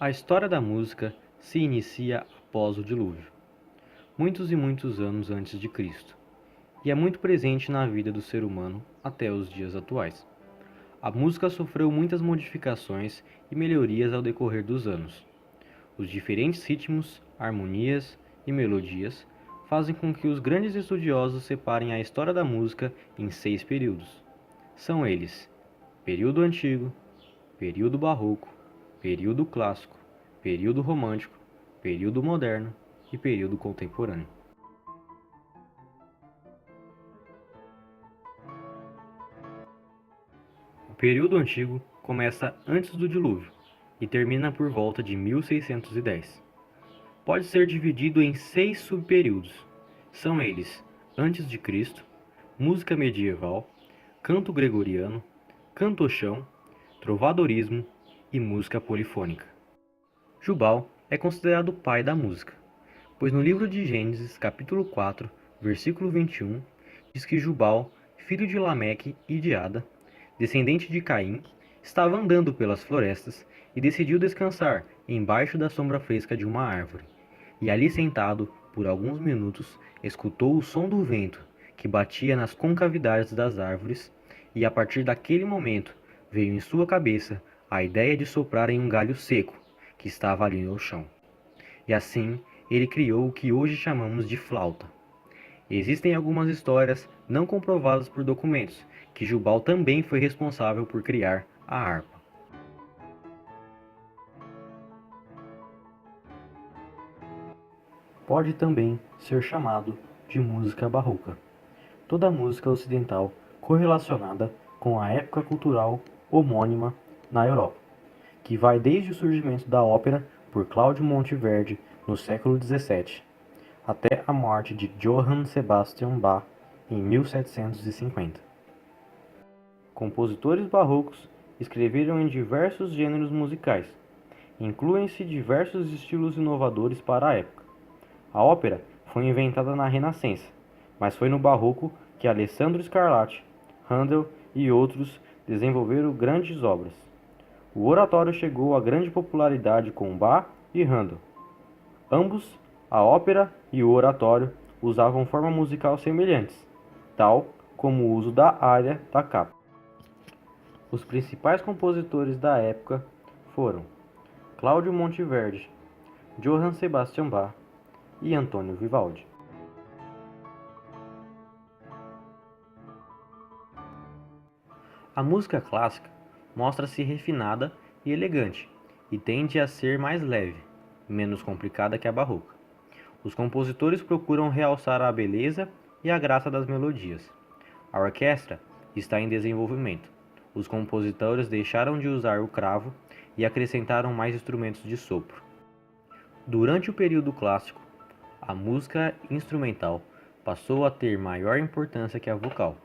A história da música se inicia após o dilúvio, muitos e muitos anos antes de Cristo, e é muito presente na vida do ser humano até os dias atuais. A música sofreu muitas modificações e melhorias ao decorrer dos anos. Os diferentes ritmos, harmonias e melodias fazem com que os grandes estudiosos separem a história da música em 6 períodos. São eles: período antigo, período barroco, período clássico, período romântico, período moderno e período contemporâneo. O período antigo começa antes do dilúvio e termina por volta de 1610. Pode ser dividido em 6 subperíodos. São eles: antes de Cristo, música medieval, canto gregoriano, canto-chão, trovadorismo e música polifônica. Jubal é considerado o pai da música, pois no livro de Gênesis, capítulo 4, versículo 21, diz que Jubal, filho de Lameque e de Ada, descendente de Caim, estava andando pelas florestas e decidiu descansar embaixo da sombra fresca de uma árvore. E ali sentado, por alguns minutos, escutou o som do vento que batia nas concavidades das árvores, e a partir daquele momento veio em sua cabeça a ideia de soprar em um galho seco que estava ali no chão. E assim ele criou o que hoje chamamos de flauta. Existem algumas histórias não comprovadas por documentos que Jubal também foi responsável por criar a harpa. Pode também ser chamado de música barroca. Toda música ocidental correlacionada com a época cultural homônima na Europa, que vai desde o surgimento da ópera por Cláudio Monteverdi no século XVII até a morte de Johann Sebastian Bach em 1750. Compositores barrocos escreveram em diversos gêneros musicais. Incluem-se diversos estilos inovadores para a época. A ópera foi inventada na Renascença, mas foi no Barroco que Alessandro Scarlatti, Handel e outros desenvolveram grandes obras. O oratório chegou a grande popularidade com Bach e Handel. Ambos, a ópera e o oratório, usavam forma musical semelhantes, tal como o uso da área da capa. Os principais compositores da época foram Cláudio Monteverdi, Johann Sebastian Bach e Antônio Vivaldi. A música clássica mostra-se refinada e elegante e tende a ser mais leve, menos complicada que a barroca. Os compositores procuram realçar a beleza e a graça das melodias. A orquestra está em desenvolvimento. Os compositores deixaram de usar o cravo e acrescentaram mais instrumentos de sopro. Durante o período clássico, a música instrumental passou a ter maior importância que a vocal.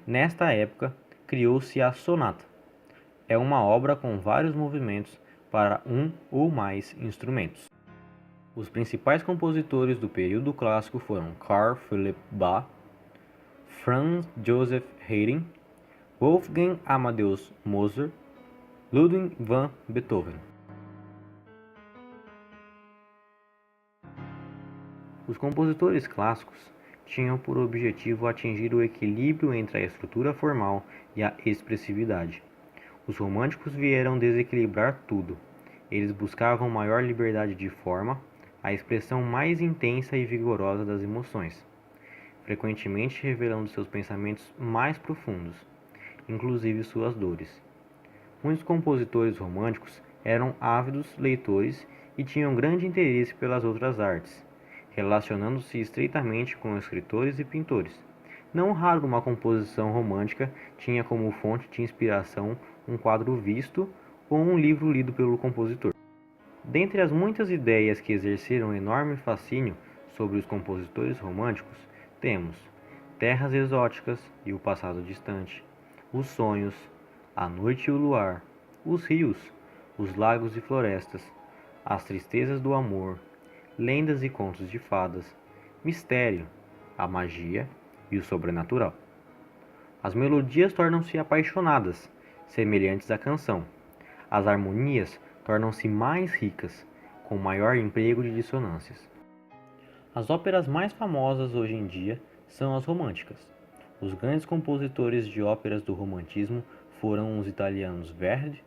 Nesta época, criou-se a sonata. É uma obra com vários movimentos para um ou mais instrumentos. Os principais compositores do período clássico foram Carl Philipp Bach, Franz Joseph Haydn, Wolfgang Amadeus Mozart, Ludwig van Beethoven. Os compositores clássicos tinham por objetivo atingir o equilíbrio entre a estrutura formal e a expressividade. Os românticos vieram desequilibrar tudo. Eles buscavam maior liberdade de forma, a expressão mais intensa e vigorosa das emoções, frequentemente revelando seus pensamentos mais profundos, inclusive suas dores. Muitos compositores românticos eram ávidos leitores e tinham grande interesse pelas outras artes, relacionando-se estreitamente com escritores e pintores. Não raro uma composição romântica tinha como fonte de inspiração um quadro visto ou um livro lido pelo compositor. Dentre as muitas ideias que exerceram enorme fascínio sobre os compositores românticos, temos Terras Exóticas e o Passado Distante, Os Sonhos, A Noite e o Luar, Os Rios, Os Lagos e Florestas, As Tristezas do Amor, Lendas e Contos de Fadas, Mistério, a Magia e o Sobrenatural. As melodias tornam-se apaixonadas, semelhantes à canção. As harmonias tornam-se mais ricas, com maior emprego de dissonâncias. As óperas mais famosas hoje em dia são as românticas. Os grandes compositores de óperas do romantismo foram os italianos Verdi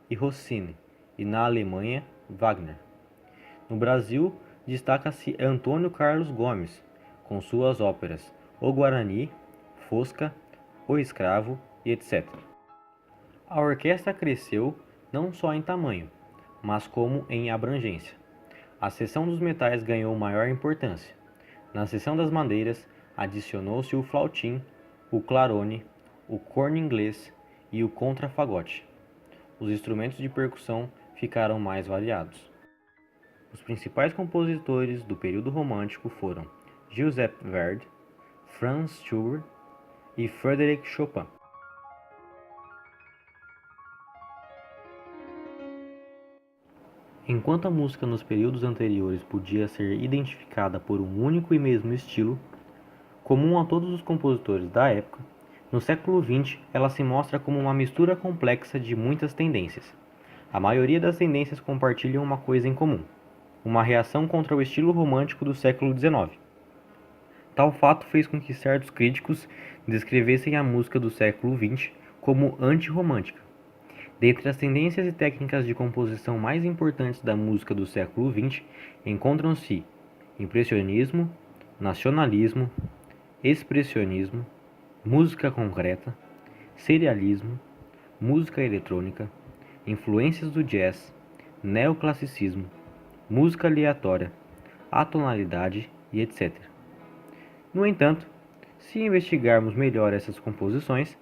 e Rossini, e na Alemanha, Wagner. No Brasil, destaca-se Antônio Carlos Gomes, com suas óperas O Guarani, Fosca, O Escravo e etc. A orquestra cresceu não só em tamanho, mas como em abrangência. A seção dos metais ganhou maior importância. Na seção das madeiras, adicionou-se o flautim, o clarone, o corno inglês e o contrafagote. Os instrumentos de percussão ficaram mais variados. Os principais compositores do período romântico foram Giuseppe Verdi, Franz Schubert e Frédéric Chopin. Enquanto a música nos períodos anteriores podia ser identificada por um único e mesmo estilo, comum a todos os compositores da época, no século XX ela se mostra como uma mistura complexa de muitas tendências. A maioria das tendências compartilham uma coisa em comum: uma reação contra o estilo romântico do século XIX. Tal fato fez com que certos críticos descrevessem a música do século XX como antirromântica. Dentre as tendências e técnicas de composição mais importantes da música do século XX encontram-se impressionismo, nacionalismo, expressionismo, música concreta, serialismo, música eletrônica, influências do jazz, neoclassicismo, música aleatória, atonalidade e etc. No entanto, se investigarmos melhor essas composições,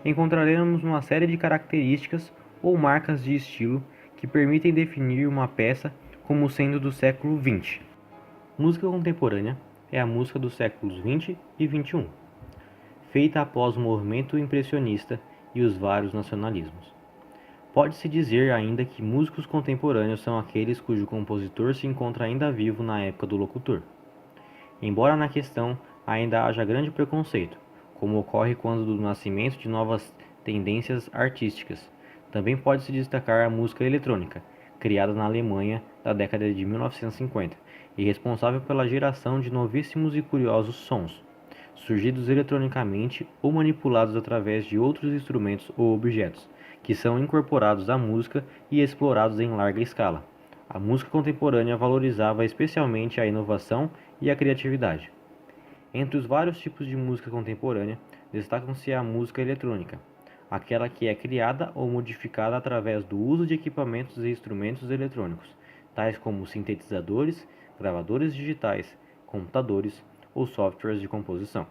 encontraremos uma série de características ou marcas de estilo que permitem definir uma peça como sendo do século XX. Música contemporânea é a música dos séculos XX e XXI, feita após o movimento impressionista e os vários nacionalismos. Pode-se dizer ainda que músicos contemporâneos são aqueles cujo compositor se encontra ainda vivo na época do locutor. Embora na questão ainda haja grande preconceito, como ocorre quando do nascimento de novas tendências artísticas, também pode-se destacar a música eletrônica, criada na Alemanha da década de 1950 e responsável pela geração de novíssimos e curiosos sons, surgidos eletronicamente ou manipulados através de outros instrumentos ou objetos, que são incorporados à música e explorados em larga escala. A música contemporânea valorizava especialmente a inovação e a criatividade. Entre os vários tipos de música contemporânea, destacam-se a música eletrônica, aquela que é criada ou modificada através do uso de equipamentos e instrumentos eletrônicos, tais como sintetizadores, gravadores digitais, computadores ou softwares de composição.